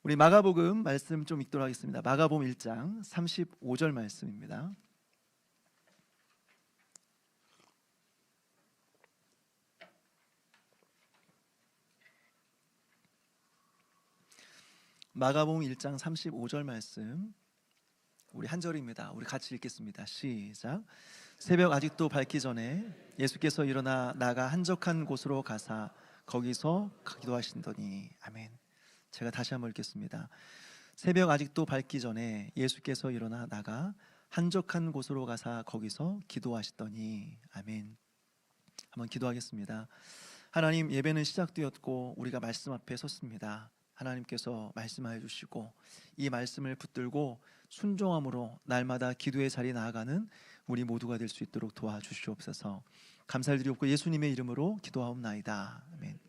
우리 마가복음 말씀 좀 읽도록 하겠습니다. 마가복음 1장 35절 말씀입니다. 마가복음 1장 35절 말씀, 우리 한 절입니다. 우리 같이 읽겠습니다. 시작. 새벽 아직도 밝기 전에 예수께서 일어나 나가 한적한 곳으로 가사 거기서 기도하신더니. 아멘. 제가 다시 한번 읽겠습니다. 새벽 아직도 밝기 전에 예수께서 일어나 나가 한적한 곳으로 가사 거기서 기도하시더니. 아멘. 한번 기도하겠습니다. 하나님, 예배는 시작되었고 우리가 말씀 앞에 섰습니다. 하나님께서 말씀하여 주시고 이 말씀을 붙들고 순종함으로 날마다 기도의 자리에 나아가는 우리 모두가 될 수 있도록 도와주시옵소서. 감사를 드리옵고 예수님의 이름으로 기도하옵나이다. 아멘.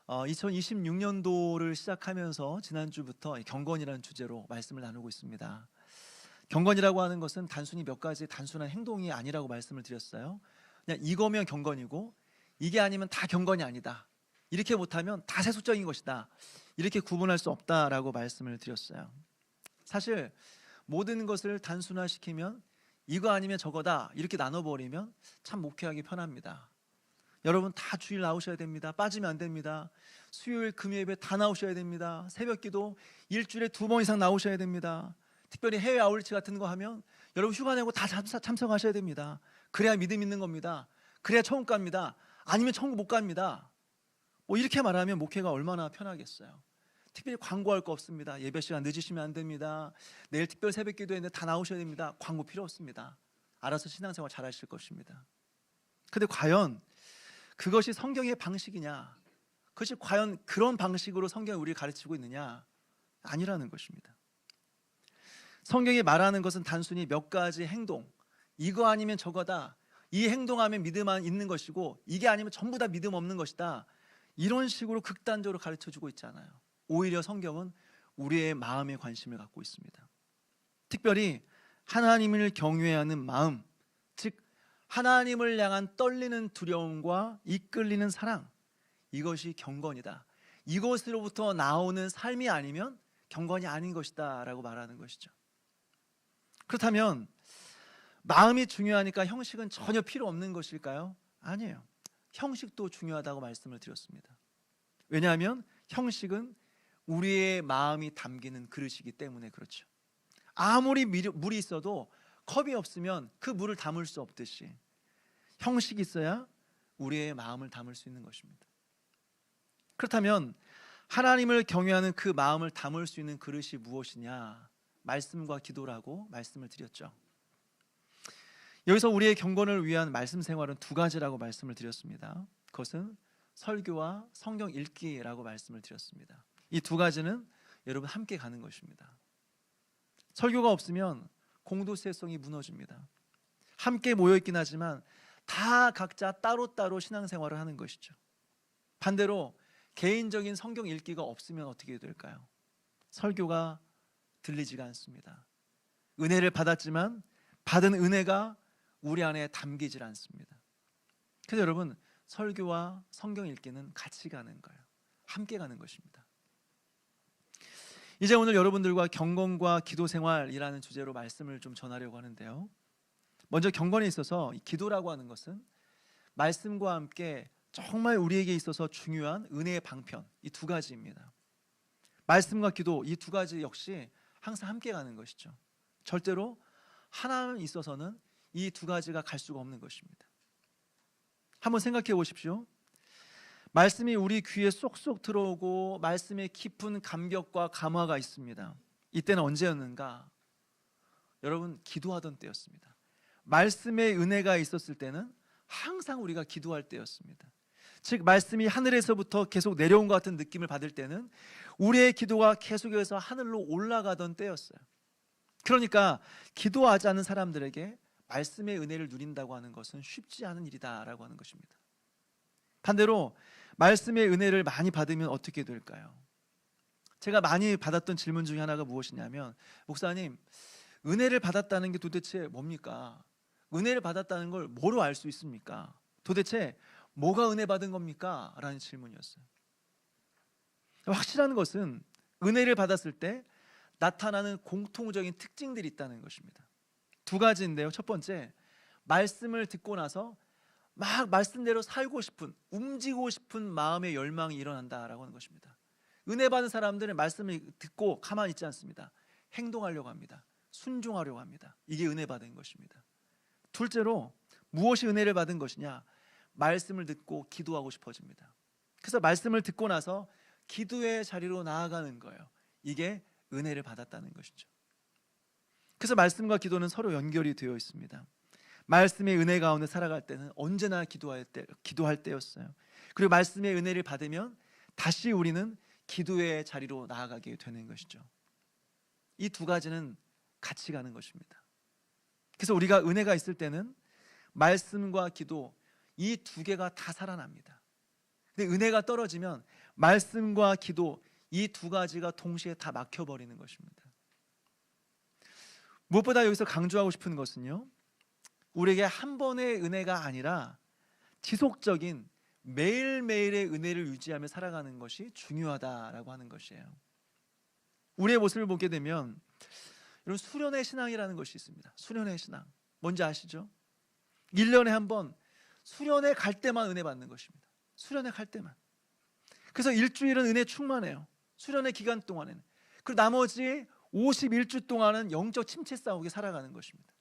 2026년도를 시작하면서 지난주부터 경건이라는 주제로 말씀을 나누고 있습니다. 경건이라고 하는 것은 단순히 몇 가지 단순한 행동이 아니라고 말씀을 드렸어요. 그냥 이거면 경건이고 이게 아니면 다 경건이 아니다, 이렇게 못하면 다 세속적인 것이다, 이렇게 구분할 수 없다라고 말씀을 드렸어요. 사실 모든 것을 단순화시키면 이거 아니면 저거다 이렇게 나눠버리면 참 목회하기 편합니다. 여러분 다 주일 나오셔야 됩니다. 빠지면 안 됩니다. 수요일 금요일 예배 다 나오셔야 됩니다. 새벽기도 일주일에 2번 이상 나오셔야 됩니다. 특별히 해외 아울리치 같은 거 하면 여러분 휴가 내고 다 참석하셔야 됩니다. 그래야 믿음 있는 겁니다. 그래야 천국 갑니다. 아니면 천국 못 갑니다. 뭐 이렇게 말하면 목회가 얼마나 편하겠어요. 특별히 광고할 거 없습니다. 예배 시간 늦으시면 안 됩니다. 내일 특별 새벽기도회인데 다 나오셔야 됩니다. 광고 필요 없습니다. 알아서 신앙생활 잘 하실 것입니다. 근데 과연 그것이 성경의 방식이냐, 그것이 과연 그런 방식으로 성경이 우리를 가르치고 있느냐? 아니라는 것입니다. 성경이 말하는 것은 단순히 몇 가지 행동, 이거 아니면 저거다, 이 행동하면 믿음 있는 것이고 이게 아니면 전부 다 믿음 없는 것이다, 이런 식으로 극단적으로 가르쳐주고 있잖아요. 오히려 성경은 우리의 마음에 관심을 갖고 있습니다. 특별히 하나님을 경외하는 마음, 즉 하나님을 향한 떨리는 두려움과 이끌리는 사랑, 이것이 경건이다, 이것으로부터 나오는 삶이 아니면 경건이 아닌 것이다 라고 말하는 것이죠. 그렇다면 마음이 중요하니까 형식은 전혀 필요 없는 것일까요? 아니에요. 형식도 중요하다고 말씀을 드렸습니다. 왜냐하면 형식은 우리의 마음이 담기는 그릇이기 때문에 그렇죠. 아무리 물이 있어도 컵이 없으면 그 물을 담을 수 없듯이 형식이 있어야 우리의 마음을 담을 수 있는 것입니다. 그렇다면 하나님을 경외하는 그 마음을 담을 수 있는 그릇이 무엇이냐? 말씀과 기도라고 말씀을 드렸죠. 여기서 우리의 경건을 위한 말씀 생활은 2가지라고 말씀을 드렸습니다. 그것은 설교와 성경 읽기라고 말씀을 드렸습니다. 이 2가지는 여러분 함께 가는 것입니다. 설교가 없으면 공동체성이 무너집니다. 함께 모여있긴 하지만 다 각자 따로따로 신앙생활을 하는 것이죠. 반대로 개인적인 성경 읽기가 없으면 어떻게 될까요? 설교가 들리지가 않습니다. 은혜를 받았지만 받은 은혜가 우리 안에 담기질 않습니다. 그래서 여러분, 설교와 성경 읽기는 같이 가는 거예요. 함께 가는 것입니다. 이제 오늘 여러분들과 경건과 기도생활이라는 주제로 말씀을 좀 전하려고 하는데요, 먼저 경건에 있어서 기도라고 하는 것은 말씀과 함께 정말 우리에게 있어서 중요한 은혜의 방편, 이 2가지입니다. 말씀과 기도, 이 2가지 역시 항상 함께 가는 것이죠. 절대로 하나에 있어서는 이 2가지가 갈 수가 없는 것입니다. 한번 생각해 보십시오. 말씀이 우리 귀에 쏙쏙 들어오고 말씀에 깊은 감격과 감화가 있습니다. 이때는 언제였는가? 여러분, 기도하던 때였습니다. 말씀의 은혜가 있었을 때는 항상 우리가 기도할 때였습니다. 즉 말씀이 하늘에서부터 계속 내려온 것 같은 느낌을 받을 때는 우리의 기도가 계속해서 하늘로 올라가던 때였어요. 그러니까 기도하지 않는 사람들에게 말씀의 은혜를 누린다고 하는 것은 쉽지 않은 일이다라고 하는 것입니다. 반대로 말씀의 은혜를 많이 받으면 어떻게 될까요? 제가 많이 받았던 질문 중에 하나가 무엇이냐면, 목사님, 은혜를 받았다는 게 도대체 뭡니까? 은혜를 받았다는 걸 뭐로 알 수 있습니까? 도대체 뭐가 은혜 받은 겁니까? 라는 질문이었어요. 확실한 것은 은혜를 받았을 때 나타나는 공통적인 특징들이 있다는 것입니다. 두 가지인데요. 첫 번째, 말씀을 듣고 나서 막 말씀대로 살고 싶은, 움직이고 싶은 마음의 열망이 일어난다라고 하는 것입니다. 은혜 받은 사람들은 말씀을 듣고 가만히 있지 않습니다. 행동하려고 합니다. 순종하려고 합니다. 이게 은혜 받은 것입니다. 둘째로, 무엇이 은혜를 받은 것이냐? 말씀을 듣고 기도하고 싶어집니다. 그래서 말씀을 듣고 나서 기도의 자리로 나아가는 거예요. 이게 은혜를 받았다는 것이죠. 그래서 말씀과 기도는 서로 연결이 되어 있습니다. 말씀의 은혜 가운데 살아갈 때는 언제나 기도할 때였어요. 그리고 말씀의 은혜를 받으면 다시 우리는 기도의 자리로 나아가게 되는 것이죠. 이 두 가지는 같이 가는 것입니다. 그래서 우리가 은혜가 있을 때는 말씀과 기도, 이 두 개가 다 살아납니다. 근데 은혜가 떨어지면 말씀과 기도, 이 두 가지가 동시에 다 막혀버리는 것입니다. 무엇보다 여기서 강조하고 싶은 것은요, 우리에게 한 번의 은혜가 아니라 지속적인 매일매일의 은혜를 유지하며 살아가는 것이 중요하다라고 하는 것이에요. 우리의 모습을 보게 되면 이런 수련의 신앙이라는 것이 있습니다. 수련의 신앙, 뭔지 아시죠? 1년에 한 번 수련회 갈 때만 은혜 받는 것입니다. 수련회 갈 때만. 그래서 일주일은 은혜 충만해요. 수련회 기간 동안에는. 그리고 나머지 51주 동안은 영적 침체 싸우게 살아가는 것입니다.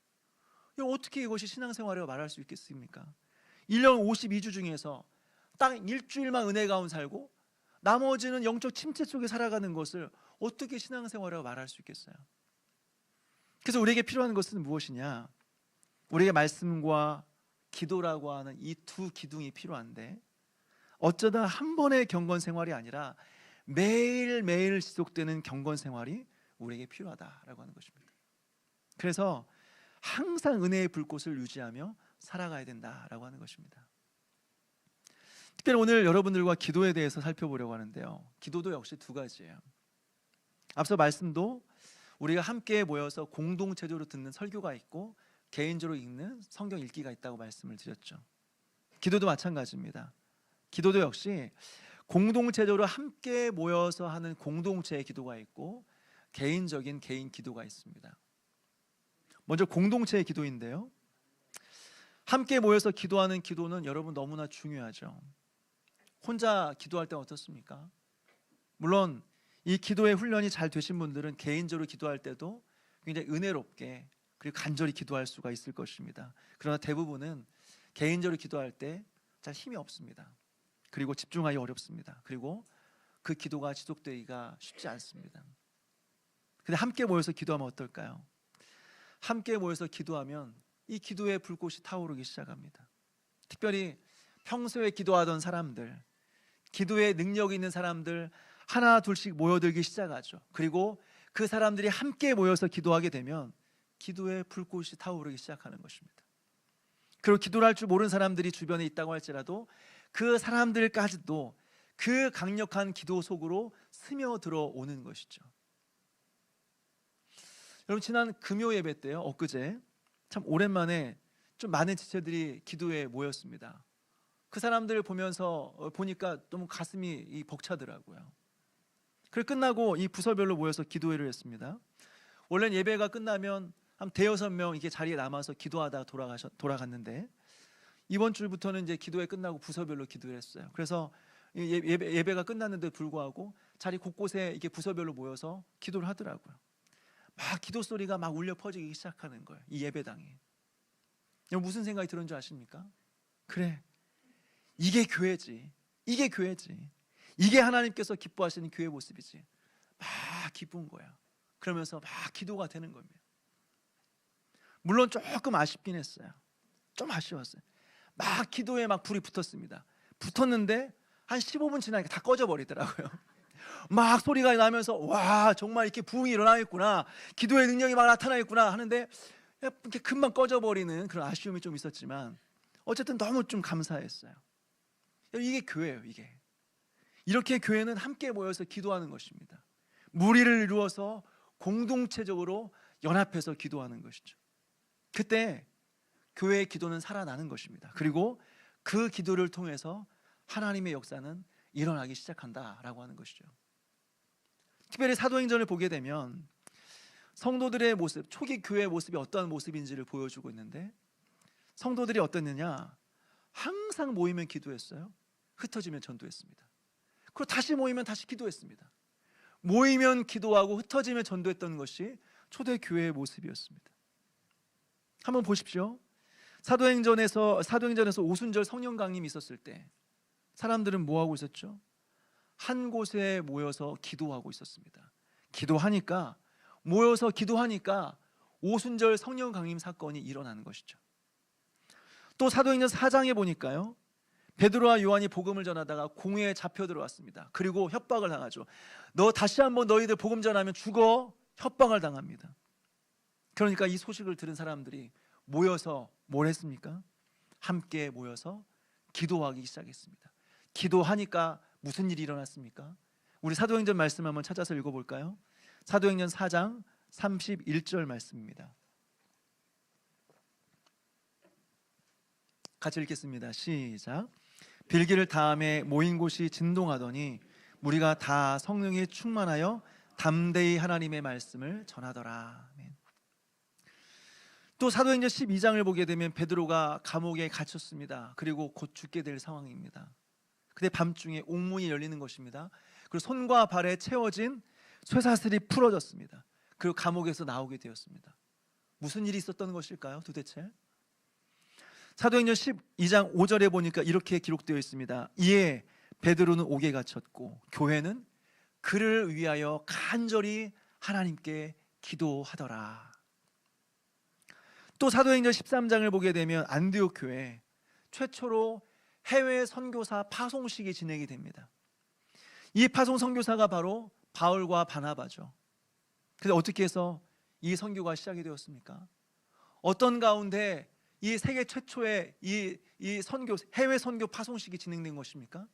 어떻게 이것이 신앙생활이라고 말할 수 있겠습니까? 1년 52주 중에서 딱 일주일만 은혜 가운데 살고 나머지는 영적 침체 속에 살아가는 것을 어떻게 신앙생활이라고 말할 수 있겠어요? 그래서 우리에게 필요한 것은 무엇이냐? 우리에게 말씀과 기도라고 하는 이 두 기둥이 필요한데, 어쩌다 한 번의 경건 생활이 아니라 매일매일 지속되는 경건 생활이 우리에게 필요하다라고 하는 것입니다. 그래서 항상 은혜의 불꽃을 유지하며 살아가야 된다라고 하는 것입니다. 특별히 오늘 여러분들과 기도에 대해서 살펴보려고 하는데요, 기도도 역시 두 가지예요. 앞서 말씀도 우리가 함께 모여서 공동체적으로 듣는 설교가 있고 개인적으로 읽는 성경 읽기가 있다고 말씀을 드렸죠. 기도도 마찬가지입니다. 기도도 역시 공동체적으로 함께 모여서 하는 공동체의 기도가 있고 개인적인 개인 기도가 있습니다. 먼저 공동체의 기도인데요, 함께 모여서 기도하는 기도는 여러분 너무나 중요하죠. 혼자 기도할 때 어떻습니까? 물론 이 기도의 훈련이 잘 되신 분들은 개인적으로 기도할 때도 굉장히 은혜롭게 그리고 간절히 기도할 수가 있을 것입니다. 그러나 대부분은 개인적으로 기도할 때 잘 힘이 없습니다. 그리고 집중하기 어렵습니다. 그리고 그 기도가 지속되기가 쉽지 않습니다. 근데 함께 모여서 기도하면 어떨까요? 함께 모여서 기도하면 이 기도의 불꽃이 타오르기 시작합니다. 특별히 평소에 기도하던 사람들, 기도에 능력이 있는 사람들 하나 둘씩 모여들기 시작하죠. 그리고 그 사람들이 함께 모여서 기도하게 되면 기도의 불꽃이 타오르기 시작하는 것입니다. 그리고 기도를 할 줄 모르는 사람들이 주변에 있다고 할지라도 그 사람들까지도 그 강력한 기도 속으로 스며들어 오는 것이죠. 여러분, 지난 금요 예배 때요, 엊그제 참 오랜만에 좀 많은 지체들이 기도에 모였습니다. 그 사람들을 보니까 너무 가슴이 벅차더라고요. 그래서 끝나고 이 부서별로 모여서 기도회를 했습니다. 원래는 예배가 끝나면 한 대여섯 명 이렇게 자리에 남아서 기도하다가 돌아갔는데 이번 주부터는 이제 기도회 끝나고 부서별로 기도를 했어요. 그래서 예배가 끝났는데 불구하고 자리 곳곳에 이렇게 부서별로 모여서 기도를 하더라고요. 막 기도 소리가 막 울려 퍼지기 시작하는 거예요, 이 예배당에. 무슨 생각이 들었는 줄 아십니까? 그래, 이게 교회지. 이게 교회지. 이게 하나님께서 기뻐하시는 교회 모습이지. 막 기쁜 거야. 그러면서 막 기도가 되는 겁니다. 물론 조금 아쉽긴 했어요. 좀 아쉬웠어요. 막 기도에 막 불이 붙었습니다. 붙었는데 한 15분 지나니까 다 꺼져버리더라고요. 막 소리가 나면서 와, 정말 이렇게 부흥이 일어나겠구나, 기도의 능력이 막 나타나겠구나 하는데 이렇게 금방 꺼져버리는 그런 아쉬움이 좀 있었지만 어쨌든 너무 좀 감사했어요. 이게 교회예요. 이게 이렇게 교회는 함께 모여서 기도하는 것입니다. 무리를 이루어서 공동체적으로 연합해서 기도하는 것이죠. 그때 교회의 기도는 살아나는 것입니다. 그리고 그 기도를 통해서 하나님의 역사는 일어나기 시작한다라고 하는 것이죠. 특별히 사도행전을 보게 되면 성도들의 모습, 초기 교회의 모습이 어떠한 모습인지를 보여주고 있는데, 성도들이 어땠느냐? 항상 모이면 기도했어요. 흩어지면 전도했습니다. 그리고 다시 모이면 다시 기도했습니다. 모이면 기도하고 흩어지면 전도했던 것이 초대 교회의 모습이었습니다. 한번 보십시오. 사도행전에서 오순절 성령 강림이 있었을 때 사람들은 뭐 하고 있었죠? 한 곳에 모여서 기도하고 있었습니다. 모여서 기도하니까 오순절 성령 강림 사건이 일어나는 것이죠. 또 사도행전 4장에 보니까요, 베드로와 요한이 복음을 전하다가 공회에 잡혀 들어왔습니다. 그리고 협박을 당하죠. 너 다시 한번 너희들 복음 전하면 죽어. 협박을 당합니다. 그러니까 이 소식을 들은 사람들이 모여서 뭘 했습니까? 함께 모여서 기도하기 시작했습니다. 기도하니까 무슨 일이 일어났습니까? 우리 사도행전 말씀 한번 찾아서 읽어볼까요? 사도행전 4장 31절 말씀입니다. 같이 읽겠습니다. 시작. 빌기를 다음에 모인 곳이 진동하더니 무리가 다 성령에 충만하여 담대히 하나님의 말씀을 전하더라. 아멘. 또 사도행전 12장을 보게 되면 베드로가 감옥에 갇혔습니다. 그리고 곧 죽게 될 상황입니다. 그때 밤중에 옥문이 열리는 것입니다. 그리고 손과 발에 채워진 쇠사슬이 풀어졌습니다. 그리고 감옥에서 나오게 되었습니다. 무슨 일이 있었던 것일까요? 도대체? 사도행전 12장 5절에 보니까 이렇게 기록되어 있습니다. 이에 베드로는 옥에 갇혔고 교회는 그를 위하여 간절히 하나님께 기도하더라. 또 사도행전 13장을 보게 되면 안디옥 교회 최초로 해외 선교사 파송식이 진행이 됩니다. 이 파송 선교사가 바로 바울과 바나바죠. 그런데 어떻게 해서 이 선교가 시작이 되었습니까? 어떤 가운데 이 세계 최초의 이 선교, 해외 선교 파송식이 진행된 것입니까?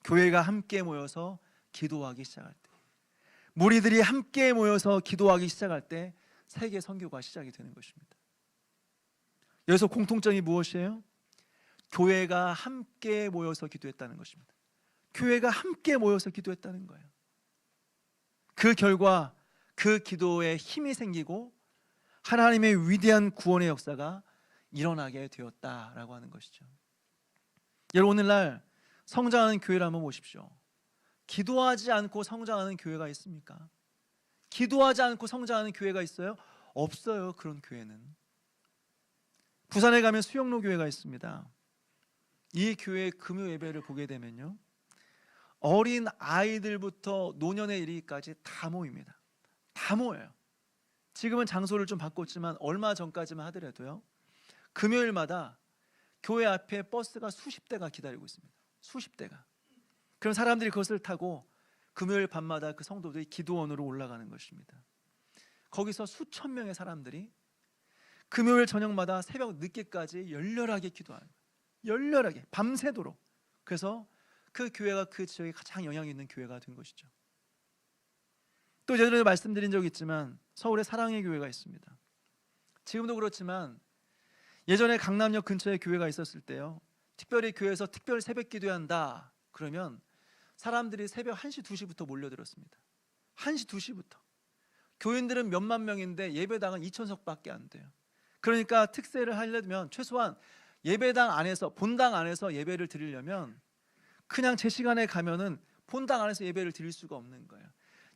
교회가 함께 모여서 기도하기 시작할 때, 무리들이 함께 모여서 기도하기 시작할 때 세계 선교가 시작이 되는 것입니다. 여기서 공통점이 무엇이에요? 교회가 함께 모여서 기도했다는 것입니다. 교회가 함께 모여서 기도했다는 거예요. 그 결과 그 기도에 힘이 생기고 하나님의 위대한 구원의 역사가 일어나게 되었다라고 하는 것이죠. 여러분, 오늘날 성장하는 교회를 한번 보십시오. 기도하지 않고 성장하는 교회가 있습니까? 기도하지 않고 성장하는 교회가 있어요? 없어요. 그런 교회는. 부산에 가면 수영로 교회가 있습니다. 이 교회의 금요 예배를 보게 되면요, 어린 아이들부터 노년에 이르기까지 다 모입니다. 다 모여요. 지금은 장소를 좀 바꿨지만 얼마 전까지만 하더라도요, 금요일마다 교회 앞에 버스가 수십 대가 기다리고 있습니다. 수십 대가. 그럼 사람들이 그것을 타고 금요일 밤마다 그 성도들이 기도원으로 올라가는 것입니다. 거기서 수천 명의 사람들이 금요일 저녁마다 새벽 늦게까지 열렬하게 기도하는 거예요. 열렬하게 밤새도록. 그래서 그 교회가 그 지역에 가장 영향이 있는 교회가 된 것이죠. 또 예전에 말씀드린 적이 있지만 서울에 사랑의 교회가 있습니다. 지금도 그렇지만 예전에 강남역 근처에 교회가 있었을 때요, 특별히 교회에서 특별 새벽 기도한다 그러면 사람들이 새벽 1시, 2시부터 몰려들었습니다. 1시, 2시부터. 교인들은 몇만 명인데 예배당은 2,000석밖에 안 돼요. 그러니까 특세를 하려면 최소한 예배당 안에서, 본당 안에서 예배를 드리려면 그냥 제 시간에 가면은 본당 안에서 예배를 드릴 수가 없는 거예요.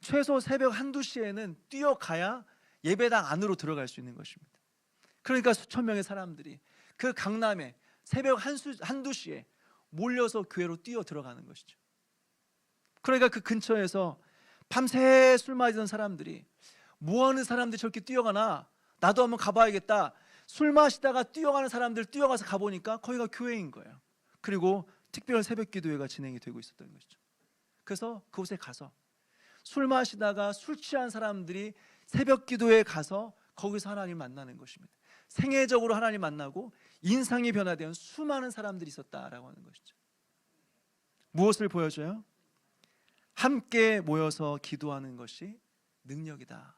최소 새벽 1, 2시에는 뛰어가야 예배당 안으로 들어갈 수 있는 것입니다. 그러니까 수천 명의 사람들이 그 강남에 새벽 1, 2시에 몰려서 교회로 뛰어 들어가는 것이죠. 그러니까 그 근처에서 밤새 술 마시던 사람들이, 뭐하는 사람들이 저렇게 뛰어가나, 나도 한번 가봐야겠다. 술 마시다가 뛰어가는 사람들 뛰어가서 가보니까 거기가 교회인 거예요. 그리고 특별 새벽 기도회가 진행이 되고 있었던 것이죠. 그래서 그곳에 가서 술 마시다가 술 취한 사람들이 새벽 기도회에 가서 거기서 하나님 만나는 것입니다. 생애적으로 하나님 만나고 인상이 변화된 수많은 사람들이 있었다라고 하는 것이죠. 무엇을 보여줘요? 함께 모여서 기도하는 것이 능력이다.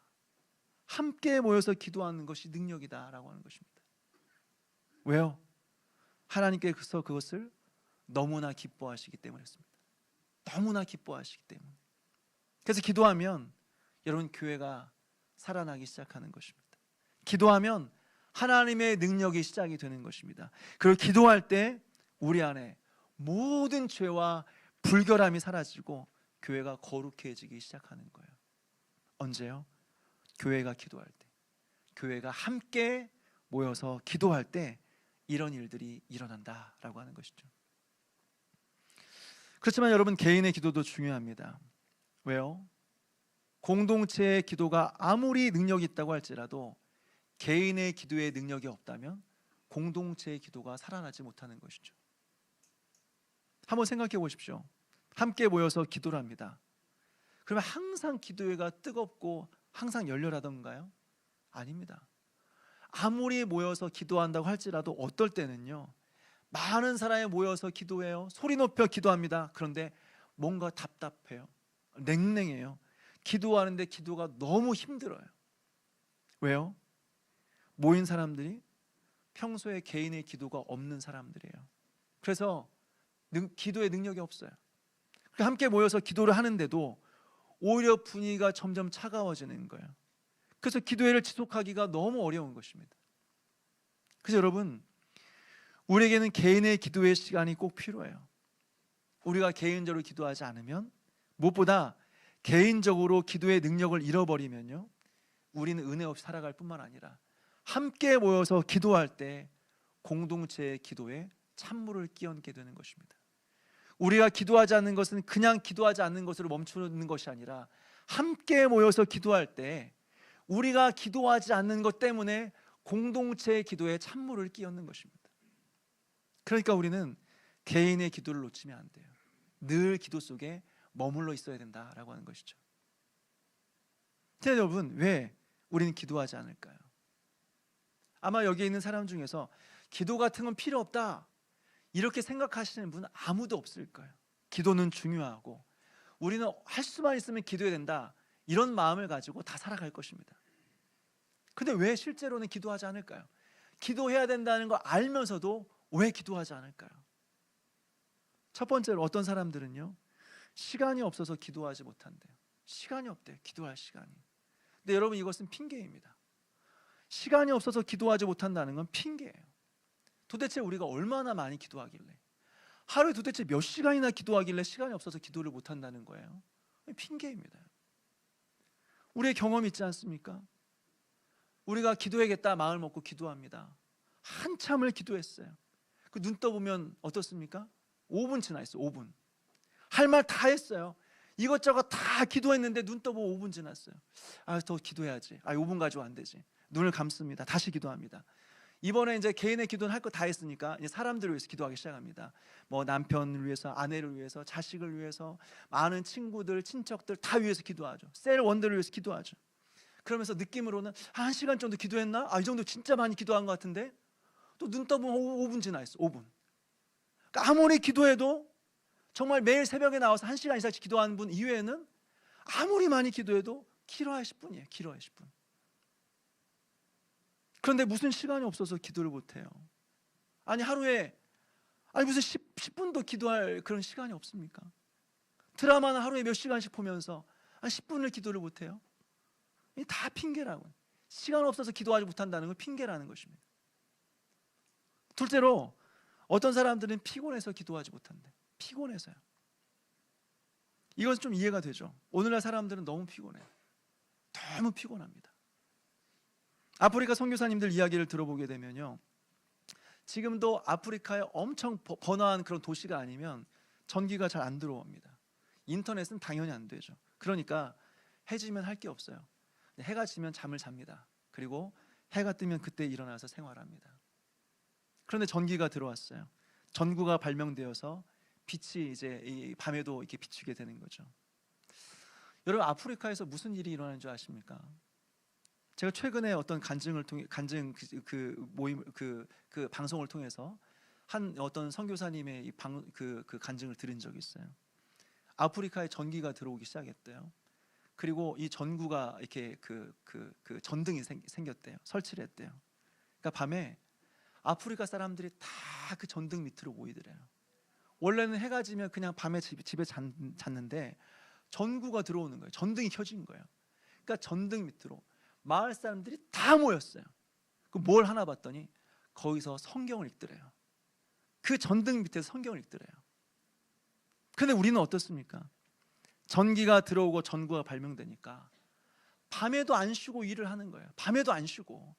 함께 모여서 기도하는 것이 능력이다라고 하는 것입니다. 왜요? 하나님께서 그것을 너무나 기뻐하시기 때문이었습니다. 너무나 기뻐하시기 때문에. 그래서 기도하면 여러분 교회가 살아나기 시작하는 것입니다. 기도하면 하나님의 능력이 시작이 되는 것입니다. 그리고 기도할 때 우리 안에 모든 죄와 불결함이 사라지고 교회가 거룩해지기 시작하는 거예요. 언제요? 교회가 기도할 때, 교회가 함께 모여서 기도할 때 이런 일들이 일어난다라고 하는 것이죠. 그렇지만 여러분, 개인의 기도도 중요합니다. 왜요? 공동체의 기도가 아무리 능력이 있다고 할지라도 개인의 기도에 능력이 없다면 공동체의 기도가 살아나지 못하는 것이죠. 한번 생각해 보십시오. 함께 모여서 기도를 합니다. 그러면 항상 기도회가 뜨겁고 항상 열렬하던가요? 아닙니다. 아무리 모여서 기도한다고 할지라도 어떨 때는요, 많은 사람이 모여서 기도해요. 소리 높여 기도합니다. 그런데 뭔가 답답해요. 냉랭해요. 기도하는데 기도가 너무 힘들어요. 왜요? 모인 사람들이 평소에 개인의 기도가 없는 사람들이에요. 그래서 기도의 능력이 없어요. 함께 모여서 기도를 하는데도 오히려 분위기가 점점 차가워지는 거예요. 그래서 기도회를 지속하기가 너무 어려운 것입니다. 그래서 여러분, 우리에게는 개인의 기도의 시간이 꼭 필요해요. 우리가 개인적으로 기도하지 않으면, 무엇보다 개인적으로 기도의 능력을 잃어버리면요, 우리는 은혜 없이 살아갈 뿐만 아니라 함께 모여서 기도할 때 공동체의 기도에 찬물을 끼얹게 되는 것입니다. 우리가 기도하지 않는 것은 그냥 기도하지 않는 것으로 멈추는 것이 아니라 함께 모여서 기도할 때 우리가 기도하지 않는 것 때문에 공동체의 기도에 찬물을 끼얹는 것입니다. 그러니까 우리는 개인의 기도를 놓치면 안 돼요. 늘 기도 속에 머물러 있어야 된다라고 하는 것이죠. 여러분, 왜 우리는 기도하지 않을까요? 아마 여기에 있는 사람 중에서 기도 같은 건 필요 없다 이렇게 생각하시는 분은 아무도 없을 거예요. 기도는 중요하고 우리는 할 수만 있으면 기도해야 된다, 이런 마음을 가지고 다 살아갈 것입니다. 근데 왜 실제로는 기도하지 않을까요? 기도해야 된다는 걸 알면서도 왜 기도하지 않을까요? 첫 번째로 어떤 사람들은요, 시간이 없어서 기도하지 못한대요. 시간이 없대요. 기도할 시간이. 근데 여러분, 이것은 핑계입니다. 시간이 없어서 기도하지 못한다는 건 핑계예요. 도대체 우리가 얼마나 많이 기도하길래, 하루에 도대체 몇 시간이나 기도하길래 시간이 없어서 기도를 못한다는 거예요? 핑계입니다. 우리의 경험이 있지 않습니까? 우리가 기도해야겠다 마음을 먹고 기도합니다. 한참을 기도했어요. 그 눈 떠보면 어떻습니까? 5분 지나 있어요. 5분. 할 말 다 했어요. 이것저것 다 기도했는데 눈 떠보고 5분 지났어요. 더 기도해야지. 5분 가지고 안 되지. 눈을 감습니다. 다시 기도합니다. 이번에 이제 개인의 기도는 할 거 다 했으니까 이제 사람들을 위해서 기도하기 시작합니다. 뭐 남편을 위해서, 아내를 위해서, 자식을 위해서, 많은 친구들, 친척들 다 위해서 기도하죠. 셀 원들을 위해서 기도하죠. 그러면서 느낌으로는 1시간 정도 기도했나? 이 정도 진짜 많이 기도한 것 같은데? 또 눈 떠보면 5분 지나 있어. 5분. 그러니까 아무리 기도해도, 정말 매일 새벽에 나와서 1시간 이상씩 기도하는 분 이외에는 아무리 많이 기도해도 길어야 10분이에요. 길어야 10분. 그런데 무슨 시간이 없어서 기도를 못해요? 하루에 무슨 10분도 기도할 그런 시간이 없습니까? 드라마는 하루에 몇 시간씩 보면서 10분을 기도를 못해요? 이게 다 핑계라고. 시간 없어서 기도하지 못한다는 건 핑계라는 것입니다. 둘째로, 어떤 사람들은 피곤해서 기도하지 못한대. 피곤해서요. 이건 좀 이해가 되죠. 오늘날 사람들은 너무 피곤해요. 너무 피곤합니다. 아프리카 선교사님들 이야기를 들어보게 되면요, 지금도 아프리카에 엄청 번화한 그런 도시가 아니면 전기가 잘 안 들어옵니다. 인터넷은 당연히 안 되죠. 그러니까 해지면 할 게 없어요. 해가 지면 잠을 잡니다. 그리고 해가 뜨면 그때 일어나서 생활합니다. 그런데 전기가 들어왔어요. 전구가 발명되어서 빛이 이제 이 밤에도 이렇게 비추게 되는 거죠. 여러분, 아프리카에서 무슨 일이 일어나는 줄 아십니까? 제가 최근에 어떤 간증을 통해, 모임 방송을 통해서 한 어떤 선교사님의 그 간증을 들은 적이 있어요. 아프리카에 전기가 들어오기 시작했대요. 그리고 이 전구가 이렇게 전등이 생겼대요. 설치를 했대요. 그러니까 밤에 아프리카 사람들이 다 그 전등 밑으로 모이더래요. 원래는 해가 지면 그냥 밤에 집에 잤는데 전구가 들어오는 거예요. 전등이 켜진 거예요. 그러니까 전등 밑으로 마을 사람들이 다 모였어요. 그 뭘 하나 봤더니 거기서 성경을 읽더래요. 그 전등 밑에서 성경을 읽더래요. 근데 우리는 어떻습니까? 전기가 들어오고 전구가 발명되니까 밤에도 안 쉬고 일을 하는 거예요. 밤에도 안 쉬고.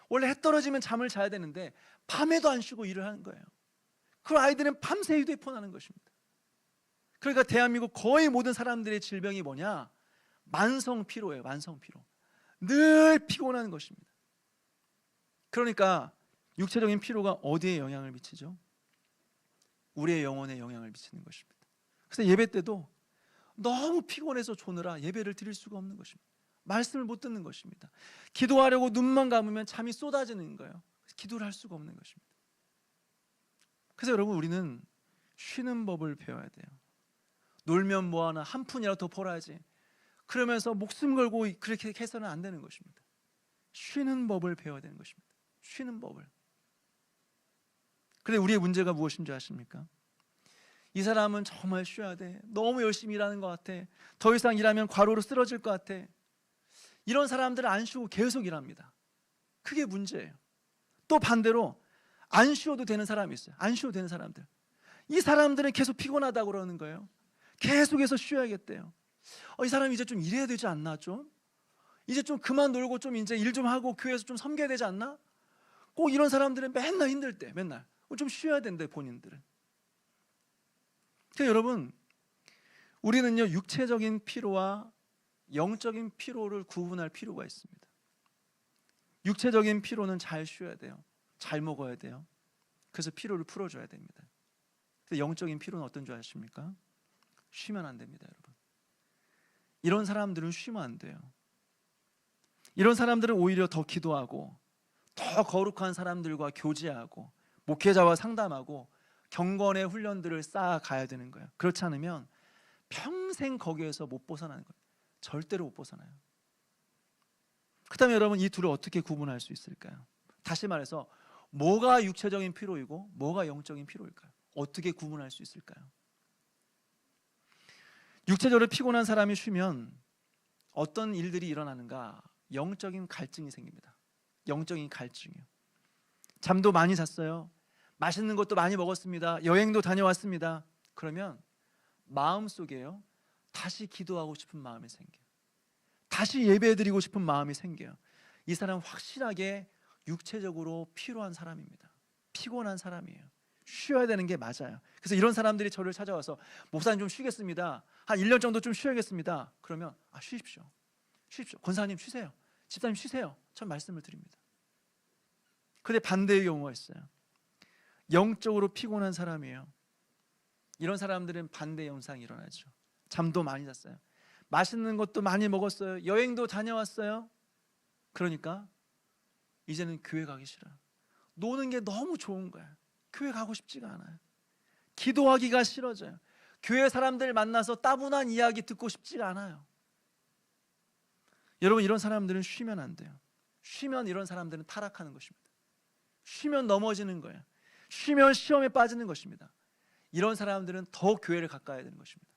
원래 해 떨어지면 잠을 자야 되는데 밤에도 안 쉬고 일을 하는 거예요. 그 아이들은 밤새 휴대폰 하는 것입니다. 그러니까 대한민국 거의 모든 사람들의 질병이 뭐냐? 만성 피로예요. 만성 피로. 늘 피곤한 것입니다. 그러니까 육체적인 피로가 어디에 영향을 미치죠? 우리의 영혼에 영향을 미치는 것입니다. 그래서 예배 때도 너무 피곤해서 조느라 예배를 드릴 수가 없는 것입니다. 말씀을 못 듣는 것입니다. 기도하려고 눈만 감으면 잠이 쏟아지는 거예요. 기도를 할 수가 없는 것입니다. 그래서 여러분, 우리는 쉬는 법을 배워야 돼요. 놀면 뭐하나, 한 푼이라도 더 벌어야지, 그러면서 목숨 걸고 그렇게 해서는 안 되는 것입니다. 쉬는 법을 배워야 되는 것입니다. 쉬는 법을. 그런데 우리의 문제가 무엇인지 아십니까? 이 사람은 정말 쉬어야 돼, 너무 열심히 일하는 것 같아, 더 이상 일하면 과로로 쓰러질 것 같아, 이런 사람들은 안 쉬고 계속 일합니다. 그게 문제예요. 또 반대로 안 쉬어도 되는 사람이 있어요. 안 쉬어도 되는 사람들. 이 사람들은 계속 피곤하다고 그러는 거예요. 계속해서 쉬어야겠대요. 이 사람이 이제 좀 일해야 되지 않나? 좀 이제 좀 그만 놀고 좀 이제 일 좀 하고 교회에서 좀 섬겨야 되지 않나? 꼭 이런 사람들은 맨날 힘들 때, 맨날 좀 쉬어야 된대, 본인들은. 그러니까 여러분, 우리는요, 육체적인 피로와 영적인 피로를 구분할 필요가 있습니다. 육체적인 피로는 잘 쉬어야 돼요. 잘 먹어야 돼요. 그래서 피로를 풀어줘야 됩니다. 근데 영적인 피로는 어떤 줄 아십니까? 쉬면 안 됩니다, 여러분. 이런 사람들은 쉬면 안 돼요. 이런 사람들은 오히려 더 기도하고, 더 거룩한 사람들과 교제하고, 목회자와 상담하고, 경건의 훈련들을 쌓아가야 되는 거예요. 그렇지 않으면 평생 거기에서 못 벗어나는 거예요. 절대로 못 벗어나요. 그렇다면 여러분, 이 둘을 어떻게 구분할 수 있을까요? 다시 말해서 뭐가 육체적인 피로이고 뭐가 영적인 피로일까요? 어떻게 구분할 수 있을까요? 육체적으로 피곤한 사람이 쉬면 어떤 일들이 일어나는가? 영적인 갈증이 생깁니다. 영적인 갈증이요. 잠도 많이 잤어요. 맛있는 것도 많이 먹었습니다. 여행도 다녀왔습니다. 그러면 마음속에요, 다시 기도하고 싶은 마음이 생겨요. 다시 예배드리고 싶은 마음이 생겨요. 이 사람은 확실하게 육체적으로 피로한 사람입니다. 피곤한 사람이에요. 쉬어야 되는 게 맞아요. 그래서 이런 사람들이 저를 찾아와서, 목사님 좀 쉬겠습니다, 한 1년 정도 좀 쉬어야겠습니다. 그러면 쉬십시오. 쉬십시오. 권사님 쉬세요. 집사님 쉬세요. 전 말씀을 드립니다. 그런데 반대의 경우가 있어요. 영적으로 피곤한 사람이에요. 이런 사람들은 반대 현상이 일어나죠. 잠도 많이 잤어요. 맛있는 것도 많이 먹었어요. 여행도 다녀왔어요. 그러니까 이제는 교회 가기 싫어요. 노는 게 너무 좋은 거예요. 교회 가고 싶지가 않아요. 기도하기가 싫어져요. 교회 사람들 만나서 따분한 이야기 듣고 싶지가 않아요. 여러분, 이런 사람들은 쉬면 안 돼요. 쉬면 이런 사람들은 타락하는 것입니다. 쉬면 넘어지는 거예요. 쉬면 시험에 빠지는 것입니다. 이런 사람들은 더 교회를 가까이 해야 되는 것입니다.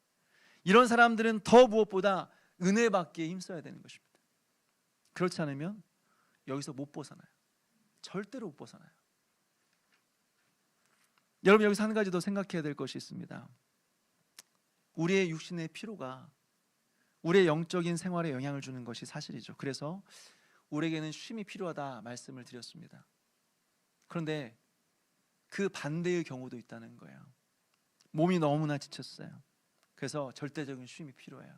이런 사람들은 더 무엇보다 은혜 받기에 힘써야 되는 것입니다. 그렇지 않으면 여기서 못 벗어나요. 절대로 못 벗어나요. 여러분, 여기서 한 가지 더 생각해야 될 것이 있습니다. 우리의 육신의 피로가 우리의 영적인 생활에 영향을 주는 것이 사실이죠. 그래서 우리에게는 쉼이 필요하다 말씀을 드렸습니다. 그런데 그 반대의 경우도 있다는 거예요. 몸이 너무나 지쳤어요. 그래서 절대적인 쉼이 필요해요.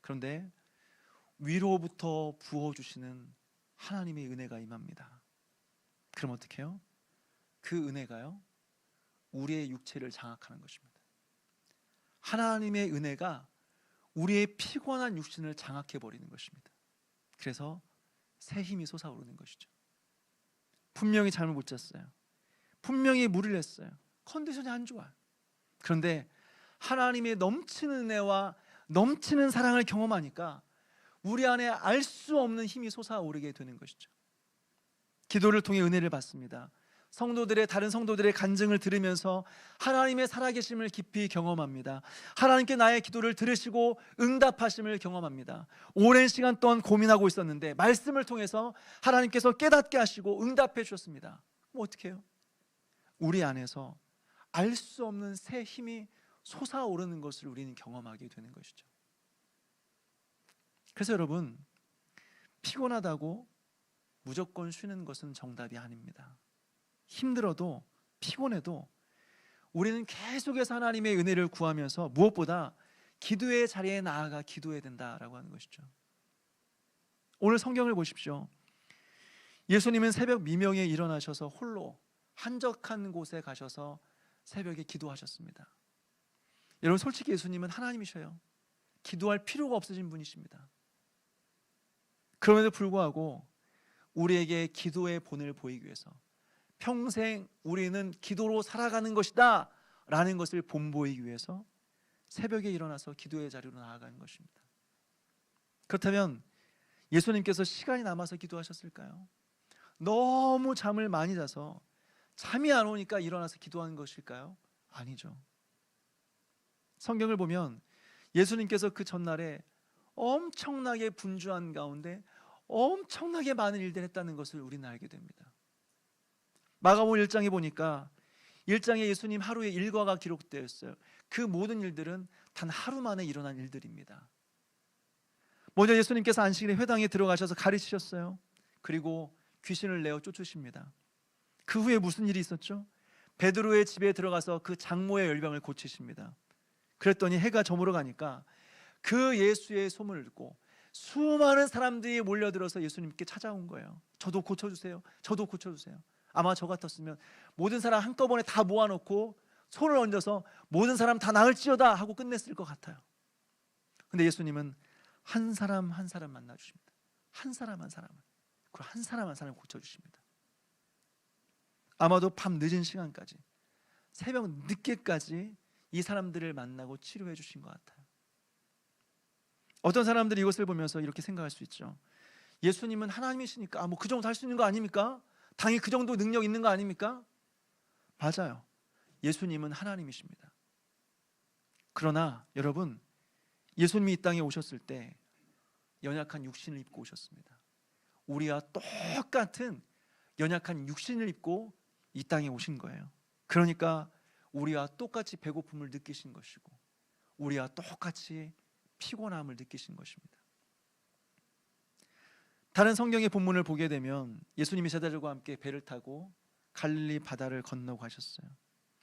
그런데 위로부터 부어주시는 하나님의 은혜가 임합니다. 그럼 어떻게 해요? 그 은혜가요, 우리의 육체를 장악하는 것입니다. 하나님의 은혜가 우리의 피곤한 육신을 장악해버리는 것입니다. 그래서 새 힘이 솟아오르는 것이죠. 분명히 잠을 못 잤어요. 분명히 무리를 했어요. 컨디션이 안 좋아요. 그런데 하나님의 넘치는 은혜와 넘치는 사랑을 경험하니까 우리 안에 알 수 없는 힘이 솟아오르게 되는 것이죠. 기도를 통해 은혜를 받습니다. 다른 성도들의 간증을 들으면서 하나님의 살아계심을 깊이 경험합니다. 하나님께 나의 기도를 들으시고 응답하심을 경험합니다. 오랜 시간 동안 고민하고 있었는데 말씀을 통해서 하나님께서 깨닫게 하시고 응답해 주셨습니다. 그럼 어떻게 해요? 우리 안에서 알 수 없는 새 힘이 솟아오르는 것을 우리는 경험하게 되는 것이죠. 그래서 여러분, 피곤하다고 무조건 쉬는 것은 정답이 아닙니다. 힘들어도 피곤해도 우리는 계속해서 하나님의 은혜를 구하면서 무엇보다 기도의 자리에 나아가 기도해야 된다라고 하는 것이죠. 오늘 성경을 보십시오. 예수님은 새벽 미명에 일어나셔서 홀로 한적한 곳에 가셔서 새벽에 기도하셨습니다. 여러분, 솔직히 예수님은 하나님이셔요. 기도할 필요가 없으신 분이십니다. 그럼에도 불구하고 우리에게 기도의 본을 보이기 위해서 평생 우리는 기도로 살아가는 것이다 라는 것을 본보이기 위해서 새벽에 일어나서 기도의 자리로 나아가는 것입니다. 그렇다면 예수님께서 시간이 남아서 기도하셨을까요? 너무 잠을 많이 자서 잠이 안 오니까 일어나서 기도하는 것일까요? 아니죠. 성경을 보면 예수님께서 그 전날에 엄청나게 분주한 가운데 엄청나게 많은 일들을 했다는 것을 우리는 알게 됩니다. 마가복음 1장에 보니까 1장에 예수님 하루의 일과가 기록되어 있어요. 그 모든 일들은 단 하루 만에 일어난 일들입니다. 먼저 예수님께서 안식일에 회당에 들어가셔서 가르치셨어요. 그리고 귀신을 내어 쫓으십니다. 그 후에 무슨 일이 있었죠? 베드로의 집에 들어가서 그 장모의 열병을 고치십니다. 그랬더니 해가 저물어 가니까 그 예수의 소문을 듣고 수많은 사람들이 몰려들어서 예수님께 찾아온 거예요. 저도 고쳐주세요. 저도 고쳐주세요. 아마 저 같았으면 모든 사람 한꺼번에 다 모아놓고 손을 얹어서 모든 사람 다 나을지어다 하고 끝냈을 것 같아요. 근데 예수님은 한 사람 한 사람 만나주십니다. 한 사람 한 사람을. 그리고 한 사람 한 사람을 고쳐주십니다. 아마도 밤 늦은 시간까지, 새벽 늦게까지 이 사람들을 만나고 치료해 주신 것 같아요. 어떤 사람들이 이것을 보면서 이렇게 생각할 수 있죠. 예수님은 하나님이시니까 뭐 그 정도 할 수 있는 거 아닙니까? 당연히 그 정도 능력 있는 거 아닙니까? 맞아요. 예수님은 하나님이십니다. 그러나 여러분, 예수님이 이 땅에 오셨을 때 연약한 육신을 입고 오셨습니다. 우리와 똑같은 연약한 육신을 입고 이 땅에 오신 거예요. 그러니까 우리와 똑같이 배고픔을 느끼신 것이고 우리와 똑같이 피곤함을 느끼신 것입니다. 다른 성경의 본문을 보게 되면 예수님이 제자들과 함께 배를 타고 갈릴리 바다를 건너가셨어요.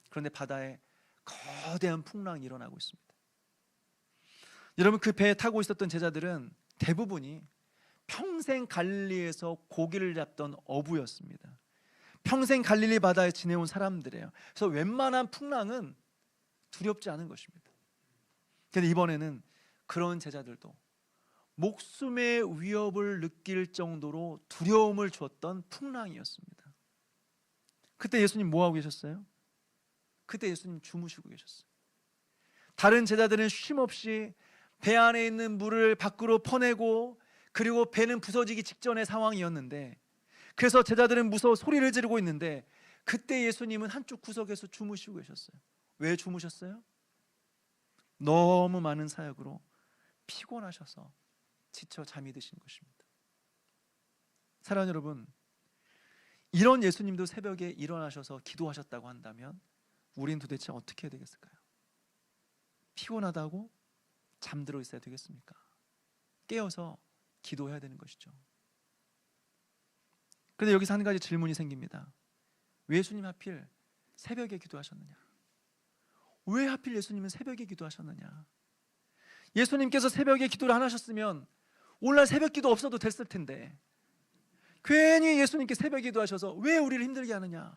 그런데 바다에 거대한 풍랑이 일어나고 있습니다. 여러분, 그 배에 타고 있었던 제자들은 대부분이 평생 갈릴리에서 고기를 잡던 어부였습니다. 평생 갈릴리 바다에 지내온 사람들이에요. 그래서 웬만한 풍랑은 두렵지 않은 것입니다. 그런데 이번에는 그런 제자들도 목숨의 위협을 느낄 정도로 두려움을 주었던 풍랑이었습니다. 그때 예수님 뭐 하고 계셨어요? 그때 예수님 주무시고 계셨어요. 다른 제자들은 쉼없이 배 안에 있는 물을 밖으로 퍼내고 그리고 배는 부서지기 직전의 상황이었는데, 그래서 제자들은 무서워 소리를 지르고 있는데 그때 예수님은 한쪽 구석에서 주무시고 계셨어요. 왜 주무셨어요? 너무 많은 사역으로 피곤하셔서 지쳐 잠이 드신 것입니다. 사랑하는 여러분, 이런 예수님도 새벽에 일어나셔서 기도하셨다고 한다면 우리는 도대체 어떻게 해야 되겠을까요? 피곤하다고 잠들어 있어야 되겠습니까? 깨어서 기도해야 되는 것이죠. 그런데 여기서 한 가지 질문이 생깁니다. 왜 예수님 하필 새벽에 기도하셨느냐? 왜 하필 예수님은 새벽에 기도하셨느냐? 예수님께서 새벽에 기도를 안 하셨으면 오늘날 새벽 기도 없어도 됐을 텐데 괜히 예수님께 새벽 기도하셔서 왜 우리를 힘들게 하느냐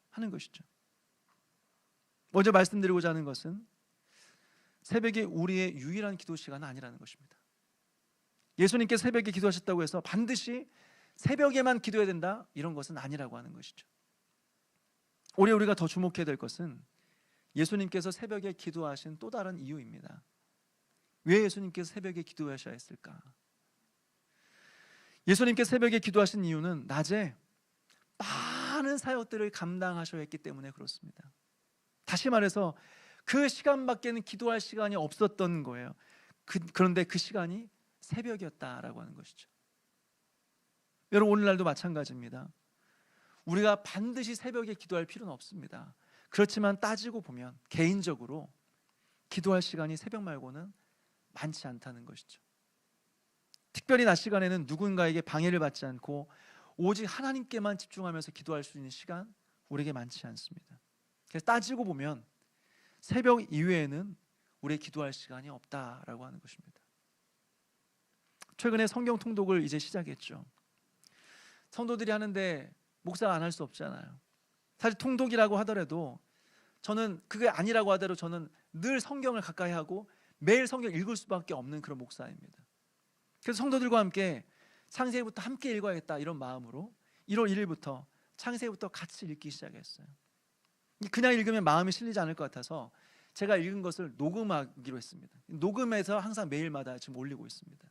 하는 것이죠. 먼저 말씀드리고자 하는 것은 새벽에 우리의 유일한 기도 시간은 아니라는 것입니다. 예수님께서 새벽에 기도하셨다고 해서 반드시 새벽에만 기도해야 된다, 이런 것은 아니라고 하는 것이죠. 오히려 우리가 더 주목해야 될 것은 예수님께서 새벽에 기도하신 또 다른 이유입니다. 왜 예수님께서 새벽에 기도하셔야 했을까? 예수님께서 새벽에 기도하신 이유는 낮에 많은 사역들을 감당하셔야 했기 때문에 그렇습니다. 다시 말해서 그 시간밖에는 기도할 시간이 없었던 거예요. 그런데 그 시간이 새벽이었다라고 하는 것이죠. 여러분, 오늘날도 마찬가지입니다. 우리가 반드시 새벽에 기도할 필요는 없습니다. 그렇지만 따지고 보면 개인적으로 기도할 시간이 새벽 말고는 많지 않다는 것이죠. 특별히 낮 시간에는 누군가에게 방해를 받지 않고 오직 하나님께만 집중하면서 기도할 수 있는 시간, 우리에게 많지 않습니다. 그래서 따지고 보면 새벽 이외에는 우리의 기도할 시간이 없다라고 하는 것입니다. 최근에 성경 통독을 이제 시작했죠. 성도들이 하는데 목사가 안 할 수 없잖아요. 사실 통독이라고 하더라도 저는 그게 아니라고 하더라도 저는 늘 성경을 가까이 하고 매일 성경 읽을 수밖에 없는 그런 목사입니다. 그래서 성도들과 함께 창세기부터 함께 읽어야겠다 이런 마음으로 1월 1일부터 창세기부터 같이 읽기 시작했어요. 그냥 읽으면 마음이 실리지 않을 것 같아서 제가 읽은 것을 녹음하기로 했습니다. 녹음해서 항상 매일마다 지금 올리고 있습니다.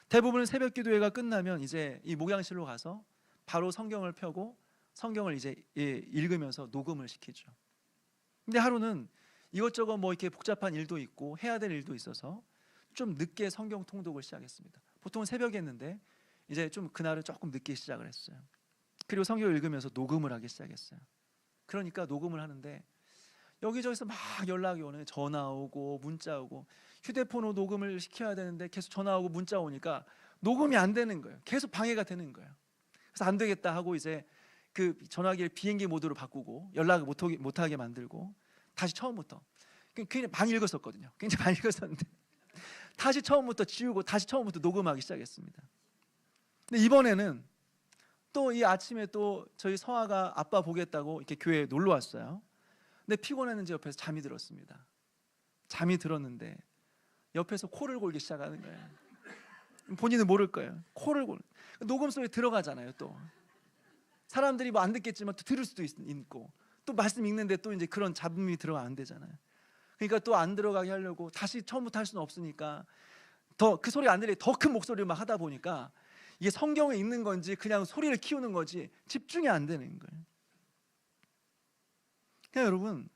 대부분 새벽 기도회가 끝나면 이제 이 목양실로 가서 바로 성경을 펴고 성경을 이제 읽으면서 녹음을 시키죠. 근데 하루는 이것저것 뭐 이렇게 복잡한 일도 있고 해야 될 일도 있어서 좀 늦게 성경 통독을 시작했습니다. 보통은 새벽에 했는데 이제 좀 그날은 조금 늦게 시작을 했어요. 그리고 성경을 읽으면서 녹음을 하기 시작했어요. 그러니까 녹음을 하는데 여기저기서 막 연락이 오는, 전화 오고 문자 오고, 휴대폰으로 녹음을 시켜야 되는데 계속 전화 오고 문자 오니까 녹음이 안 되는 거예요. 계속 방해가 되는 거예요. 그래서 안 되겠다 하고 이제 그 전화기를 비행기 모드로 바꾸고 연락을 못하게 만들고 다시 처음부터, 굉장히 많이 읽었었거든요. 굉장히 많이 읽었었는데 다시 처음부터 지우고 다시 처음부터 녹음하기 시작했습니다. 근데 이번에는 또 이 아침에 또 저희 서아가 아빠 보겠다고 이렇게 교회에 놀러 왔어요. 근데 피곤했는지 옆에서 잠이 들었습니다. 잠이 들었는데 옆에서 코를 골기 시작하는 거예요. 본인은 모를 거예요. 코를 골. 녹음 소리 들어가잖아요. 또 사람들이 뭐 안 듣겠지만 또 들을 수도 있고, 또 말씀 읽는데 또 이제 그런 잡음이 들어가 안 되잖아요. 그러니까 또 안 들어가게 하려고 다시 처음부터 할 수는 없으니까 더 그 소리 안 들리게 더 큰 목소리로 막 하다 보니까 이게 성경을 읽는 건지 그냥 소리를 키우는 거지 집중이 안 되는 거예요. 그러니까 여러분,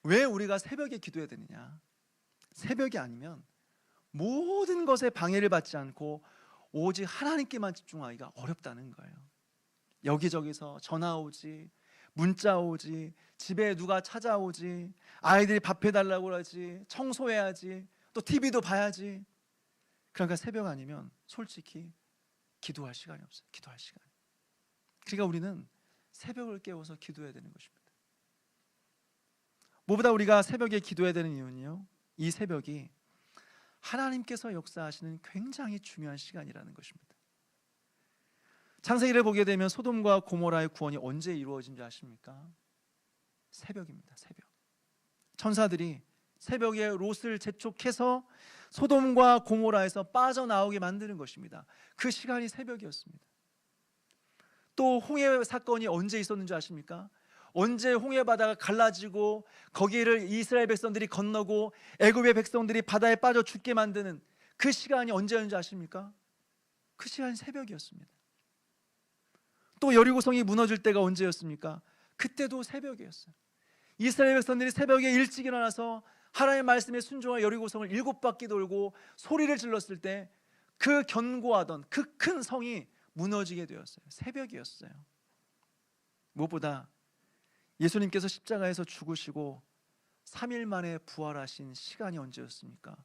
왜 우리가 새벽에 기도해야 되느냐? 새벽이 아니면 모든 것에 방해를 받지 않고 오직 하나님께만 집중하기가 어렵다는 거예요. 여기저기서 전화 오지, 문자 오지, 집에 누가 찾아오지, 아이들이 밥 해달라고 그러지, 청소해야지, 또 TV도 봐야지. 그러니까 새벽 아니면 솔직히 기도할 시간이 없어요. 기도할 시간. 그러니까 우리는 새벽을 깨워서 기도해야 되는 것입니다. 무엇보다 우리가 새벽에 기도해야 되는 이유는요, 이 새벽이 하나님께서 역사하시는 굉장히 중요한 시간이라는 것입니다. 창세기를 보게 되면 소돔과 고모라의 구원이 언제 이루어진 줄 아십니까? 새벽입니다. 새벽. 천사들이 새벽에 롯을 재촉해서 소돔과 고모라에서 빠져나오게 만드는 것입니다. 그 시간이 새벽이었습니다. 또 홍해 사건이 언제 있었는 줄 아십니까? 언제 홍해 바다가 갈라지고 거기를 이스라엘 백성들이 건너고 애굽의 백성들이 바다에 빠져 죽게 만드는 그 시간이 언제였는지 아십니까? 그 시간이 새벽이었습니다. 또 여리고성이 무너질 때가 언제였습니까? 그때도 새벽이었어요. 이스라엘 백성들이 새벽에 일찍 일어나서 하나님의 말씀에 순종하여 여리고성을 7바퀴 돌고 소리를 질렀을 때 그 견고하던 그 큰 성이 무너지게 되었어요. 새벽이었어요. 무엇보다 예수님께서 십자가에서 죽으시고 3일 만에 부활하신 시간이 언제였습니까?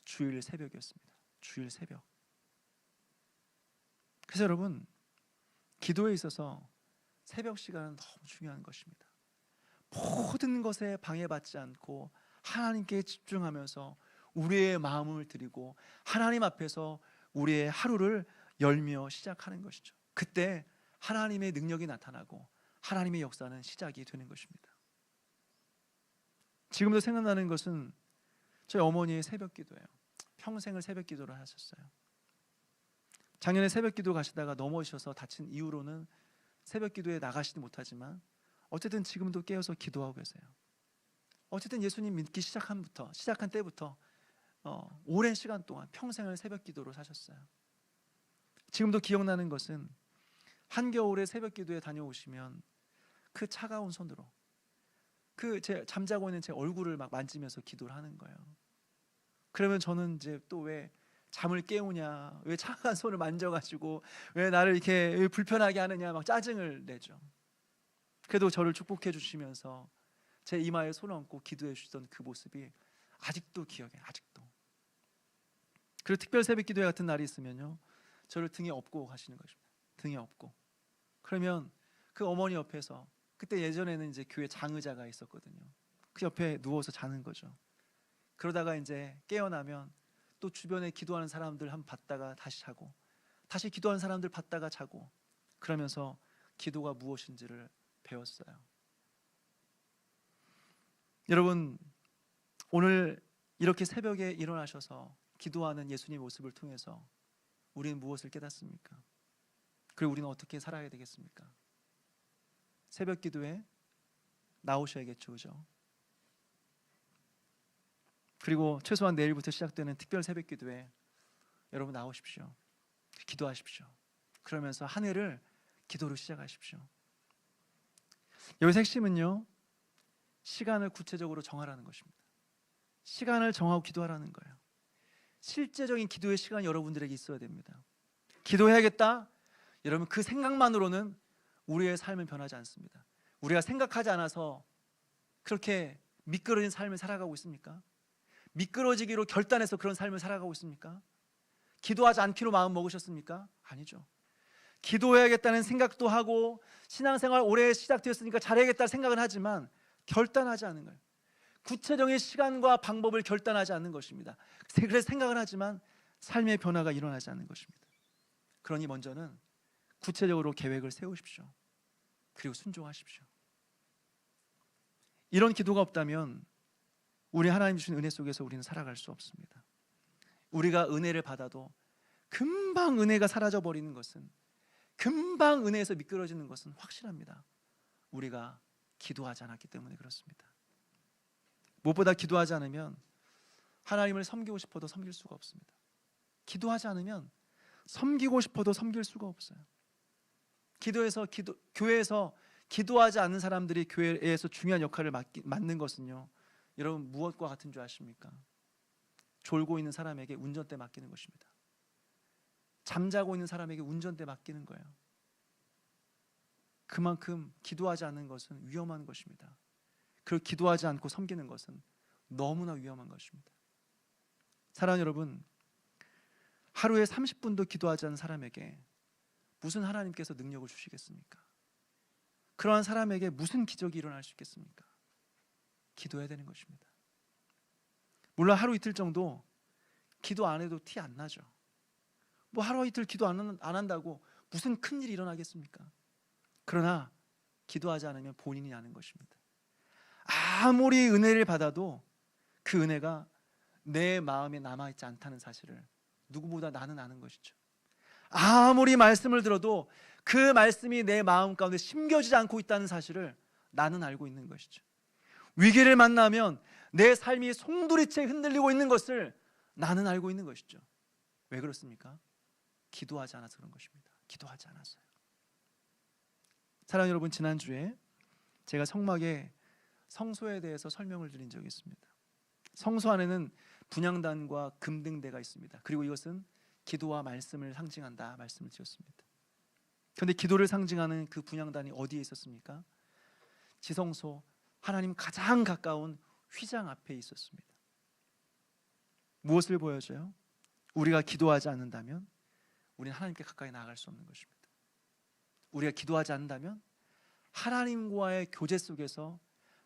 주일 새벽이었습니다. 주일 새벽. 그래서 여러분, 기도에 있어서 새벽 시간은 너무 중요한 것입니다. 모든 것에 방해받지 않고 하나님께 집중하면서 우리의 마음을 드리고 하나님 앞에서 우리의 하루를 열며 시작하는 것이죠. 그때 하나님의 능력이 나타나고 하나님의 역사는 시작이 되는 것입니다. 지금도 생각나는 것은 저희 어머니의 새벽 기도예요. 평생을 새벽 기도를 하셨어요. 작년에 새벽 기도 가시다가 넘어지셔서 다친 이후로는 새벽 기도에 나가시지 못하지만 어쨌든 지금도 깨어서 기도하고 계세요. 어쨌든 예수님 믿기 시작한 때부터 오랜 시간 동안 평생을 새벽 기도로 사셨어요. 지금도 기억나는 것은 한겨울에 새벽 기도에 다녀오시면 그 차가운 손으로 제 잠자고 있는 제 얼굴을 막 만지면서 기도를 하는 거예요. 그러면 저는 이제 또 왜 잠을 깨우냐, 왜 차가운 손을 만져가지고 왜 나를 이렇게 불편하게 하느냐 막 짜증을 내죠. 그래도 저를 축복해 주시면서 제 이마에 손을 얹고 기도해 주시던 그 모습이 아직도 기억에, 아직도. 그리고 특별 새벽 기도회 같은 날이 있으면요, 저를 등에 업고 가시는 것입니다. 등에 업고. 그러면 그 어머니 옆에서, 그때 예전에는 이제 교회 장의자가 있었거든요. 그 옆에 누워서 자는 거죠. 그러다가 이제 깨어나면 또 주변에 기도하는 사람들 한번 봤다가 다시 자고, 다시 기도하는 사람들 봤다가 자고, 그러면서 기도가 무엇인지를 배웠어요. 여러분, 오늘 이렇게 새벽에 일어나셔서 기도하는 예수님의 모습을 통해서 우리는 무엇을 깨닫습니까? 그리고 우리는 어떻게 살아야 되겠습니까? 새벽 기도에 나오셔야겠죠, 그죠? 그리고 최소한 내일부터 시작되는 특별 새벽 기도에 여러분 나오십시오. 기도하십시오. 그러면서 한 해를 기도로 시작하십시오. 여기서 핵심은요, 시간을 구체적으로 정하라는 것입니다. 시간을 정하고 기도하라는 거예요. 실제적인 기도의 시간이 여러분들에게 있어야 됩니다. 기도해야겠다? 여러분, 그 생각만으로는 우리의 삶은 변하지 않습니다. 우리가 생각하지 않아서 그렇게 미끄러진 삶을 살아가고 있습니까? 미끄러지기로 결단해서 그런 삶을 살아가고 있습니까? 기도하지 않기로 마음 먹으셨습니까? 아니죠. 기도해야겠다는 생각도 하고 신앙생활 오래 시작되었으니까 잘해야겠다는 생각은 하지만 결단하지 않는 거예요. 구체적인 시간과 방법을 결단하지 않는 것입니다. 그래서 생각을 하지만 삶의 변화가 일어나지 않는 것입니다. 그러니 먼저는 구체적으로 계획을 세우십시오. 그리고 순종하십시오. 이런 기도가 없다면 우리 하나님 주신 은혜 속에서 우리는 살아갈 수 없습니다. 우리가 은혜를 받아도 금방 은혜가 사라져 버리는 것은, 금방 은혜에서 미끄러지는 것은 확실합니다. 우리가 기도하지 않았기 때문에 그렇습니다. 무엇보다 기도하지 않으면 하나님을 섬기고 싶어도 섬길 수가 없습니다. 기도하지 않으면 섬기고 싶어도 섬길 수가 없어요. 교회에서 기도하지 않는 사람들이 교회에서 중요한 역할을 맡는 것은요, 여러분 무엇과 같은 줄 아십니까? 졸고 있는 사람에게 운전대 맡기는 것입니다. 잠자고 있는 사람에게 운전대 맡기는 거예요. 그만큼 기도하지 않는 것은 위험한 것입니다. 그리고 기도하지 않고 섬기는 것은 너무나 위험한 것입니다. 사랑하는 여러분, 하루에 30분도 기도하지 않는 사람에게 무슨 하나님께서 능력을 주시겠습니까? 그러한 사람에게 무슨 기적이 일어날 수 있겠습니까? 기도해야 되는 것입니다. 물론 하루 이틀 정도 기도 안 해도 티 안 나죠. 뭐 하루 이틀 기도 안 한다고 무슨 큰일이 일어나겠습니까? 그러나 기도하지 않으면 본인이 아는 것입니다. 아무리 은혜를 받아도 그 은혜가 내 마음에 남아있지 않다는 사실을 누구보다 나는 아는 것이죠. 아무리 말씀을 들어도 그 말씀이 내 마음 가운데 심겨지지 않고 있다는 사실을 나는 알고 있는 것이죠. 위기를 만나면 내 삶이 송두리째 흔들리고 있는 것을 나는 알고 있는 것이죠. 왜 그렇습니까? 기도하지 않아서 그런 것입니다. 기도하지 않았어요. 사랑하는 여러분, 지난주에 제가 성막에 성소에 대해서 설명을 드린 적이 있습니다. 성소 안에는 분향단과 금등대가 있습니다. 그리고 이것은 기도와 말씀을 상징한다 말씀을 드렸습니다. 그런데 기도를 상징하는 그 분향단이 어디에 있었습니까? 지성소, 하나님 가장 가까운 휘장 앞에 있었습니다. 무엇을 보여줘요? 우리가 기도하지 않는다면 우리는 하나님께 가까이 나아갈 수 없는 것입니다. 우리가 기도하지 않는다면 하나님과의 교제 속에서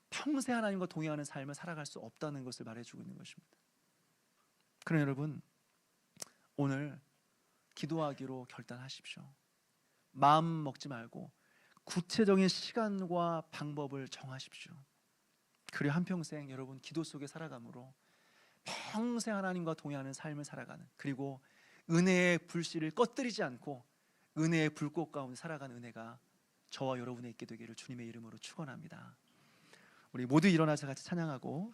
평생 하나님과 동행하는 삶을 살아갈 수 없다는 것을 말해주고 있는 것입니다. 그럼 여러분, 오늘 기도하기로 결단하십시오. 마음 먹지 말고 구체적인 시간과 방법을 정하십시오. 그리고 한평생 여러분 기도 속에 살아감으로 평생 하나님과 동행하는 삶을 살아가는, 그리고 은혜의 불씨를 꺼뜨리지 않고 은혜의 불꽃 가운데 살아가는 은혜가 저와 여러분에 있게 되기를 주님의 이름으로 축원합니다. 우리 모두 일어나서 같이 찬양하고